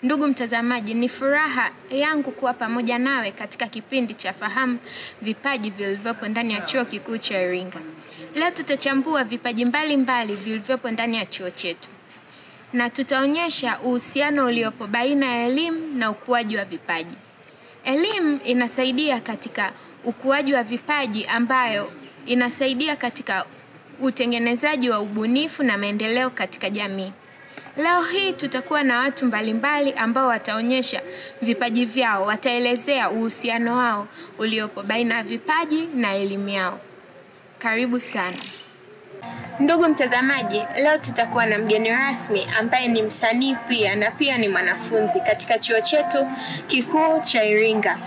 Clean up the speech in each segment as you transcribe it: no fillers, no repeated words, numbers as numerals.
Ndugu mtazamaji, ni furaha yangu kuwa pamoja nawe katika kipindi cha Fahamu Vipaji vilivyopo ndani ya Chuo Kikuu cha Iringa. Leo tutachambua vipaji mbalimbali vilivyopo ndani ya chuo chetu. Na tutaonyesha uhusiano uliopo baina ya elimu na ukuaji wa vipaji. Elimu inasaidia katika ukuaji wa vipaji ambayo inasaidia katika utengenezaji wa ubunifu na maendeleo katika jamii. Leo hii tutakuwa na watu mbalimbali ambao wataonyesha vipaji vyao, wataelezea uhusiano wao uliopo baina ya vipaji na elimu yao. Karibu sana. Ndugu mtazamaji, leo tutakuwa na mgeni rasmi ambaye ni msanii pia na pia ni mwanafunzi katika chuo chetu kikuu cha Iringa.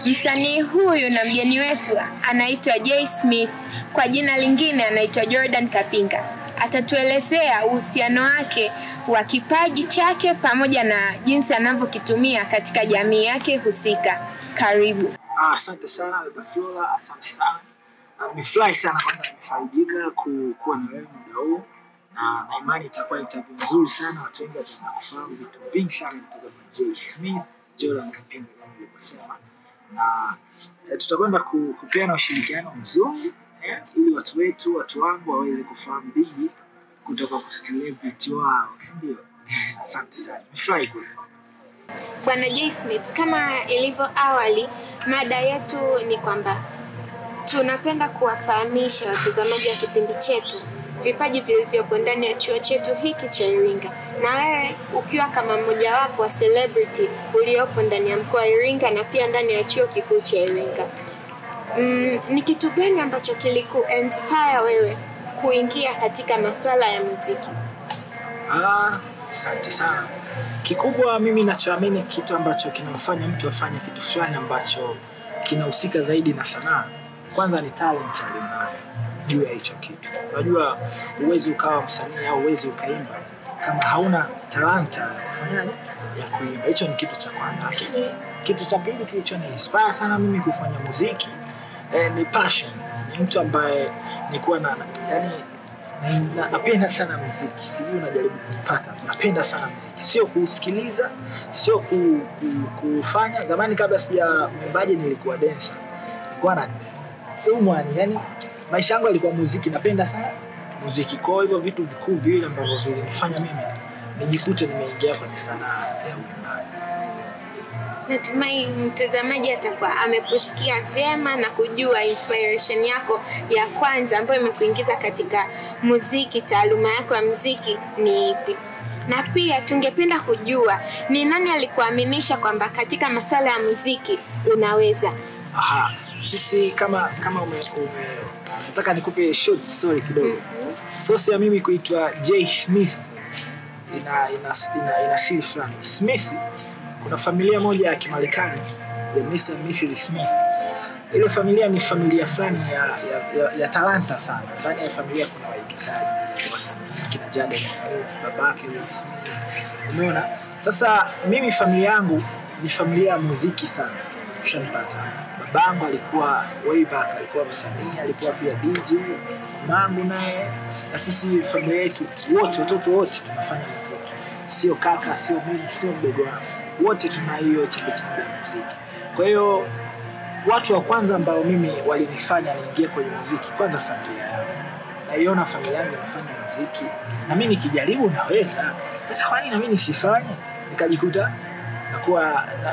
Msanii huyu na mgeni wetu anaitwa Jay Smith, kwa jina lingine anaitwa Jordan Kapinga. Atatuelezea uhusiano wake wa kipaji chake pamoja na jinsi anavyokitumia katika jamii yake husika. Karibu. Asante sana Flora, asante sana. Nimefurahi sana kwamba nimefarijika kuwa na wewe muda huu, na imani itakuwa interview nzuri sana. Watu wengi watakufahamu vitu vingi sana kutoka kwa Jay Smith, Jordan Kapinga kama nilivyosema. Na tutakwenda kupeana ushirikiano mzuri ili watu wangu waweze kufahamu vingi kutoka kwa celebrity wao, ndio. Asante sana. Nimefurahi kweli. Bwana Jay Smith, kama ilivyo awali, mada yetu ni kwamba tunapenda kuwafahamisha watazamaji wa kipindi chetu vipaji vilivyopo ndani ya chuo chetu hiki cha Iringa. Na wewe ukiwa kama mmoja wapo wa celebrity uliopo ndani ya mkoa wa Iringa na pia ndani ya chuo kikuu cha Iringa, ni kitu gani ambacho kiliku-inspire wewe kuingia katika masuala ya muziki? Asante sana. Kikubwa mimi ninachoamini, kitu ambacho kinamfanya mtu afanye kitu fulani ambacho kinahusika zaidi na sanaa, kwanza ni talent aliyonayo juu ya hicho kitu. Unajua uwezi ukawa msanii au uwezi ukaimba kama hauna talanta kufanyaje ya kuimba. Hicho ni kitu cha kwanza. Lakini kitu cha pili kilichoni inspire sana mimi kufanya muziki ni passion. Ni mtu ambaye nilikuwa napenda sana muziki. Sijui unajaribu kupata. Napenda sana muziki. Sio kusikiliza, sio kufanya. Zamani kabla sija mwimbaji nilikuwa dancer. Nilikuwa na yani maisha yangu yalikuwa muziki. Napenda sana muziki. Kwa hivyo vitu vikuu vile ambavyo vilinifanya mimi nijikute nimeingia kwenye sanaa ya uimbaji. Natumai mtazamaji atakuwa amekusikia vyema na kujua inspiration yako ya kwanza ambayo imekuingiza katika muziki, taaluma yako ya muziki ni ipi. Na pia tungependa kujua ni nani alikuaminisha kwamba katika masuala ya muziki unaweza. Sisi kama nataka nikupe short story kidogo. Source ya mimi kuitwa Jay Smith ina siri fulani. Smith, kuna familia moja ya Kimarekani ya Mr. and Mrs. Smith. Ile familia ni familia fulani ya talanta sana. Ndani ya familia kuna waigizaji, wasanii kina Jaden Smith, babake Will Smith. Umeona? Sasa mimi familia yangu ni familia ya muziki sana. Ushanipata. Babangu alikuwa way back, alikuwa msanii, alikuwa pia DJ, mamangu naye, na sisi familia yetu wote, watoto wote tunafanya muziki. Sio kaka, sio mimi, sio mdogo wangu. Wote tuna hiyo chembe-chembe ya muziki. Kwa hiyo watu wa kwanza ambao mimi walinifanya niingie kwenye muziki, kwanza familia yangu. Naiona familia yangu inafanya muziki na mimi nikijaribu naweza. Sasa kwa nini na mimi nisifanye? Nikajikuta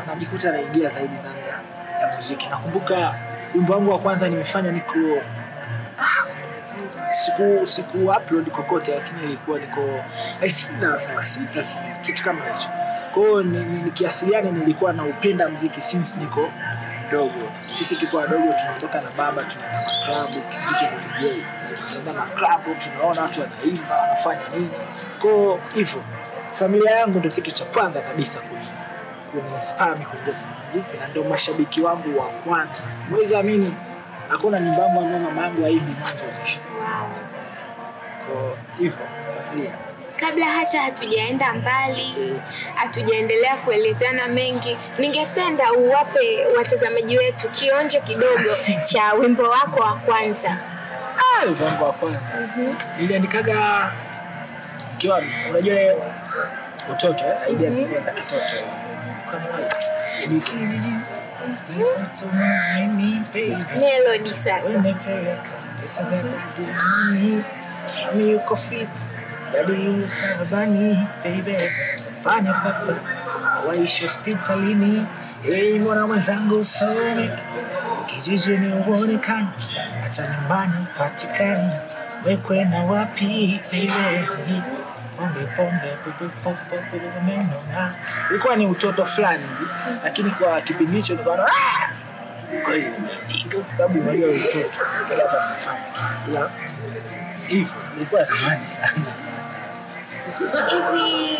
najikuta naingia zaidi ndani ya muziki. Nakumbuka wimbo wangu wa kwanza nimefanya siku upload kokote, lakini ilikuwa niko darasa 6 kitu kama hicho. Kwa hiyo ni kiasi gani nilikuwa na upenda muziki since niko dogo. Sisi kipo wadogo tunatoka na baba tunaenda club, kisha DJ. Tunaenda na club, tunaona watu wanaimba, wanafanya nini. Kwa hivyo familia yangu ndio kitu cha kwanza kabisa kuniinspire kuingia muziki, na ndio mashabiki wangu wa kwanza. Mwezi amini hakuna nyimbo yangu ambayo mama yangu haimbi mwanzo mwisho. Kwa hivyo kabla hata hatujaenda mbali, hatujaendelea kuelezana mengi, ningependa uwape watazamaji wetu kionjo kidogo cha wimbo wako wa kwanza. Wimbo wangu wa kwanza niliandikaga nikiwa, unajua utoto, idea zilikuwa za kitoto. Kama sikiji melody sasa. Pesa za dadi mami yuko fit, dadi utabani baby, fanya faster, waishi hospitalini, mwana mwenzangu some kijijini uonekane, hata nyumbani upatikane, wekwe na wapi baby, pombe menona. Ilikuwa ni utoto fulani, lakini kwa kipindi hicho nikaona kweli nimeandika kwa sababu unajua utoto kila hata nafanya hivyo. Ilikuwa zamani sana hivi.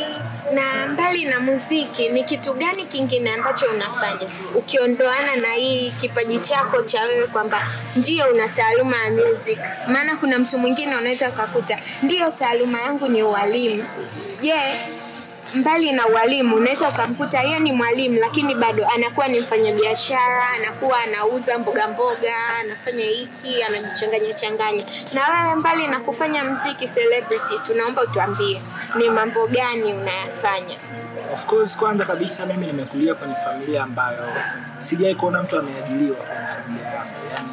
Na mbali na muziki, ni kitu gani kingine ambacho unafanya ukiondoana na hii kipaji chako cha wewe kwamba ndio una taaluma ya music? Maana kuna mtu mwingine unaweza kukuta ndio taaluma yangu ni ualimu. Je, mbali na ualimu unaweza ukamkuta yeye ni mwalimu lakini bado anakuwa ni mfanyabiashara, anakuwa anauza mboga, anafanya hiki, anajichanganya. Na wewe mbali na kufanya muziki celebrity, tunaomba utuambie ni mambo gani unayafanya? Of course, kwanza kabisa mimi nimekulia kwenye familia ambayo sijai kuona mtu ameajiriwa kwenye familia yangu. Yaani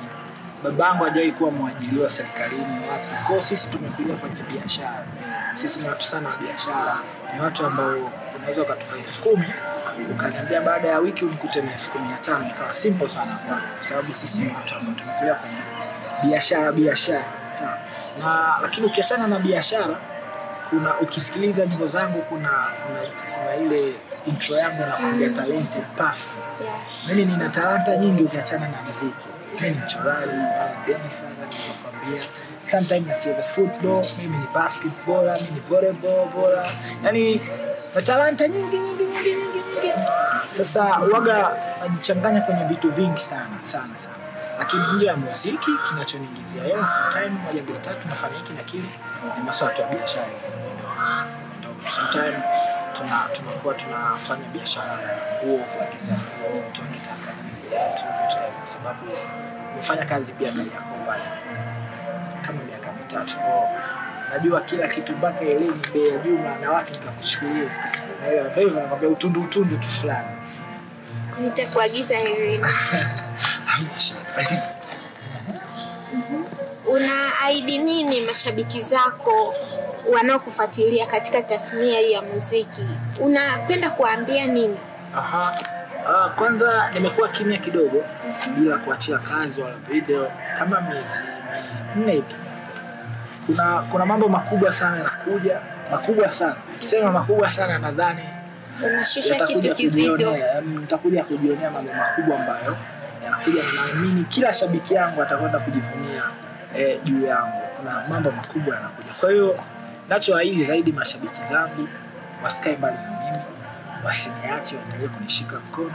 babangu hajawahi kuwa mwajiriwa serikalini wapi. Kwa hiyo sisi tumekulia kwenye biashara. Sisi ni watu sana wa biashara. Ni watu ambao unaweza ukatupa 10,000 ukaniambia baada ya wiki unikute na 15,000, ikawa simple sana kwa sababu sisi ni watu ambao tumekulia kwenye biashara. Sawa. Na lakini ukiachana na biashara, ukisikiliza nyimbo zangu kuna ile intro yangu na kuambia talented pass. Mimi nina talanta nyingi ukiachana na muziki. Mimi ni mchoraji, dancer, nakwambia. Sometimes nacheza football, mimi ni basketball, mimi ni volleyball. Yaani na talanta nyingi. Sasa waga najichanganya kwenye vitu vingi sana. Lakini nje ya muziki kinachoniingizia hela sometimes 1 2 3 nafanya hiki na kile ni masuala ya biashara. Sometimes tunakuwa tunafanya biashara huo kwa mtu akitaka kwa sababu nimefanya kazi pia kama miaka 3. Najua kila kitu mpaka elimu bei ya juu na watu nitakuchukulia. Na ile ndio nakwambia utundu tu fulani. Nitakuagiza heroin. Unaahidi nini mashabiki zako wanaokufuatilia katika tasnia hii ya muziki? Unapenda kuambia nini? Kwanza nimekuwa kimya kidogo bila kuachia kazi wala video kama miezi 4 hivi. Kuna mambo makubwa sana yanakuja, makubwa sana. Nikisema makubwa sana nadhani unashusha kitu kizito. Nitakuja kujionea mambo makubwa ambayo yanakuja, na naamini kila shabiki yangu atakwenda kujivunia juu yangu. Kuna mambo makubwa yanakuja. Kwa hiyo nachoahidi zaidi mashabiki zangu wasikae mbali na mimi, wasiniache, waendelee kunishika mkono,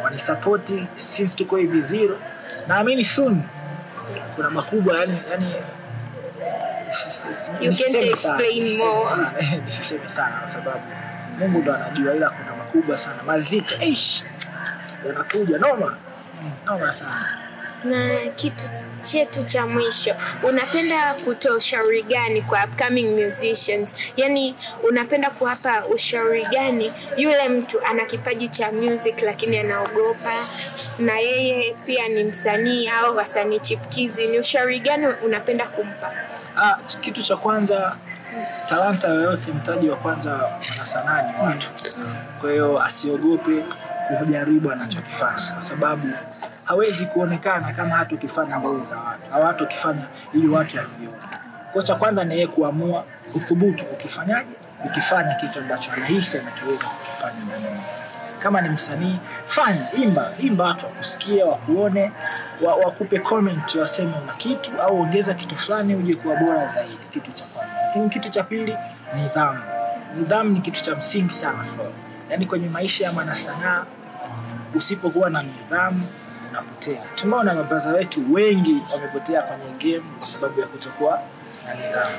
wanisupport since tuko hivi zero. Naamini soon kuna makubwa, yani you can't explain more. Nisiseme sana kwa sababu Mungu ndo anajua, ila kuna makubwa sana mazito yanakuja noma sana. Na kitu chetu cha mwisho, unapenda kutoa ushauri gani kwa upcoming musicians? Yani unapenda kuwapa ushauri gani yule mtu ana kipaji cha music lakini anaogopa na yeye pia ni msanii au wasanii chipukizi? Ni ushauri gani unapenda kumpa? Kitu cha kwanza, talanta yoyote mtaji wa kwanza wana sanaa ni watu. Kwa hiyo asiogope kujaribu anachokifanya kwa sababu hawezi kuonekana kama hata ukifanya mbele za watu au hata ukifanya ili watu wajione. Kwa cha kwanza ni yeye kuamua, kuthubutu ukifanya kitu ambacho anahisi anakiweza kukifanya ndani. Kama ni msanii, fanya, imba watu wakusikie, wakuone, wakupe comment, waseme una kitu au ongeza kitu fulani uje kuwa bora zaidi. Kitu cha kwanza. Lakini kitu cha pili, nidhamu. Nidhamu ni kitu cha msingi sana yaani kwenye maisha ya mwanasanaa usipokuwa na nidhamu unapotea. Tumeona mabaza wetu wengi wamepotea kwenye game kwa sababu ya kutokuwa na nidhamu.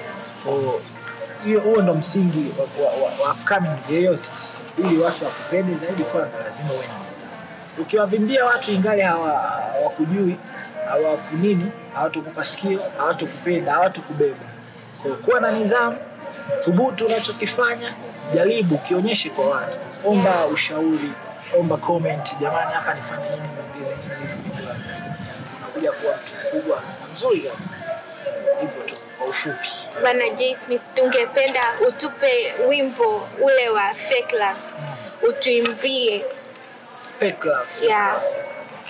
Huo ndo msingi wa upcoming yeyote. Ili watu wakupende zaidi, kwa lazima uwe na nidhamu. Ukiwavimbia watu ingali hawakujui, hawakunini, hawatakupa sikio, hawatakupenda, hawatakubeba. Kwa kuwa na nidhamu, thubutu unachokifanya jaribu kionyeshe kwa watu, omba ushauri, omba comment, jamani hapa nifanye nini, niongeze nini, unakuja kuwa mtu mkubwa na mzuri kabisa. Hivyo tu kwa ufupi. Bwana J Smith, tungependa utupe wimbo ule wa Fake Love. Utuimbie Fake Love. Yeah.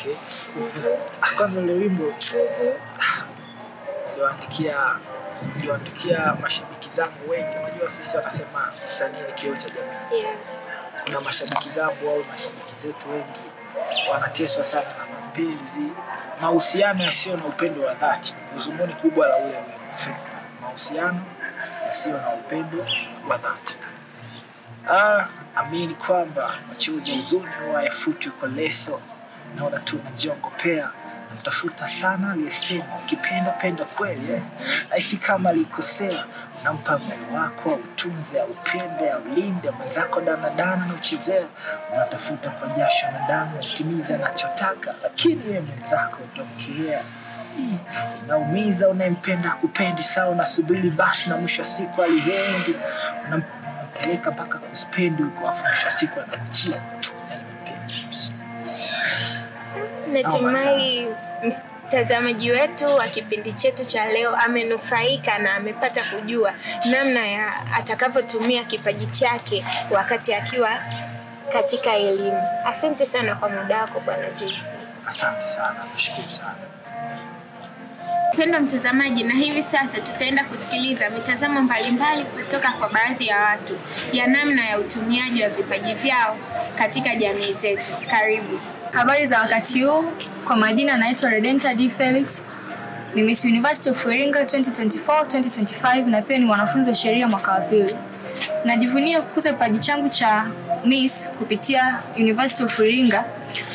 Okay. Kwanza ile wimbo niliwaandikia mashabiki zangu wengi. Unajua sisi wanasema msanii ni kioo cha jamii. Yeah. Kuna mashabiki zangu au mashabiki zetu wengi wanateswa sana na mapenzi, mahusiano yasiyo na upendo wa dhati. Uzumuni kubwa la ule fake, mahusiano yasiyo na upendo wa dhati. Amini kwamba machozi ya huzuni huwa yafutwi kwa leso, naona tu najiongopea, natafuta sana aliyesema ukipenda penda kweli, haisi kama alikosea, unampa moyo wako utunze, upende, ulinde mwenzako dana na uchezea, unatafuta kwa jasho na damu utimize anachotaka, lakini yeye mwenzako utomkea. Inaumiza, unayempenda kupendi sawa, unasubiri basi na mwisho siku alihendi, unampeleka mpaka kuspendi huko, afu mwisho siku anakuchia. Natumai mtazamaji wetu wa kipindi chetu cha leo amenufaika na amepata kujua namna ya atakavyotumia kipaji chake wakati akiwa katika elimu. Asante sana kwa muda wako Bwana J Smith. Asante sana, nashukuru sana. Mpendwa mtazamaji, na hivi sasa tutaenda kusikiliza mitazamo mbalimbali kutoka kwa baadhi ya watu ya namna ya utumiaji wa vipaji vyao katika jamii zetu. Karibu. Habari za wakati huu, kwa majina naitwa Redenta D. Felix. Ni Miss University of Iringa 2024-2025 na pia ni mwanafunzi wa sheria mwaka wa pili. Najivunia kukuza kipaji changu cha Miss kupitia University of Iringa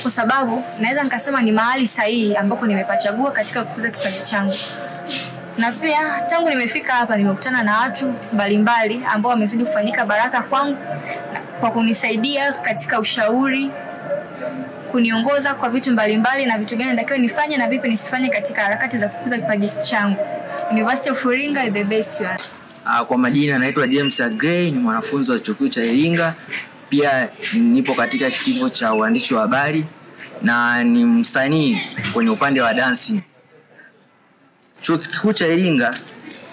kwa sababu naweza nikasema ni mahali sahihi ambapo nimepachagua katika kukuza kipaji changu. Na pia tangu nimefika hapa nimekutana na watu mbalimbali ambao wamezidi kufanyika baraka kwangu kwa kunisaidia katika ushauri, kuniongoza kwa vitu mbalimbali na vitu gani natakiwa nifanye na vipi nisifanye katika harakati za kukuza kipaji changu. University of Iringa is the best one. Kwa majina naitwa James Agrey, ni mwanafunzi wa chuo kikuu cha Iringa. Pia nipo katika kitivo cha uandishi wa habari na ni msanii kwenye upande wa dancing. Chuo kikuu cha Iringa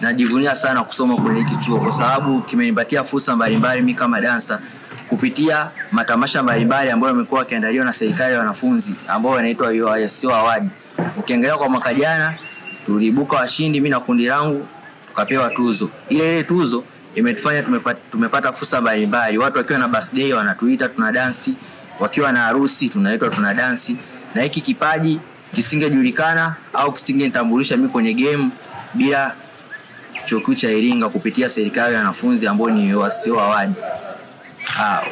najivunia sana kusoma kwenye hiki chuo kwa sababu kimenipatia fursa mbalimbali mimi kama dancer kupitia matamasha mbalimbali ambayo yamekuwa yakiandaliwa na serikali ya wanafunzi ambao yanaitwa UISO Award. Ukiangalia kwa mwaka jana tuliibuka washindi, mimi na kundi langu tukapewa tuzo. Ile tuzo imetufanya tumepata fursa mbalimbali. Watu wakiwa na birthday wanatuita tuna dance, wakiwa na harusi tunaitwa tuna dance. Na hiki kipaji kisingejulikana au kisingetambulisha mimi kwenye game bila chuo kikuu cha Iringa kupitia serikali ya wanafunzi ambao ni UISO Award.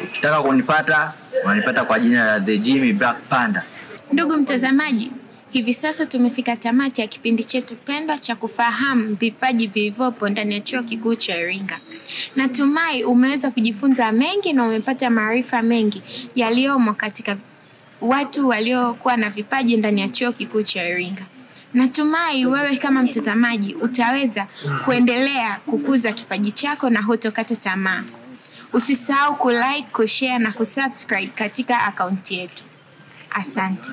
Ukitaka kunipata unanipata kwa jina la The Jimmy Black Panda. Ndugu mtazamaji, hivi sasa tumefika tamati ya kipindi chetu pendwa cha kufahamu vipaji vilivyopo ndani ya chuo kikuu cha Iringa. Natumai umeweza kujifunza mengi na umepata maarifa mengi yaliyomo katika watu waliokuwa na vipaji ndani ya chuo kikuu cha Iringa. Natumai wewe kama mtazamaji utaweza kuendelea kukuza kipaji chako na hutokata tamaa. Usisahau kulike, kushare na kusubscribe katika akaunti yetu. Asante.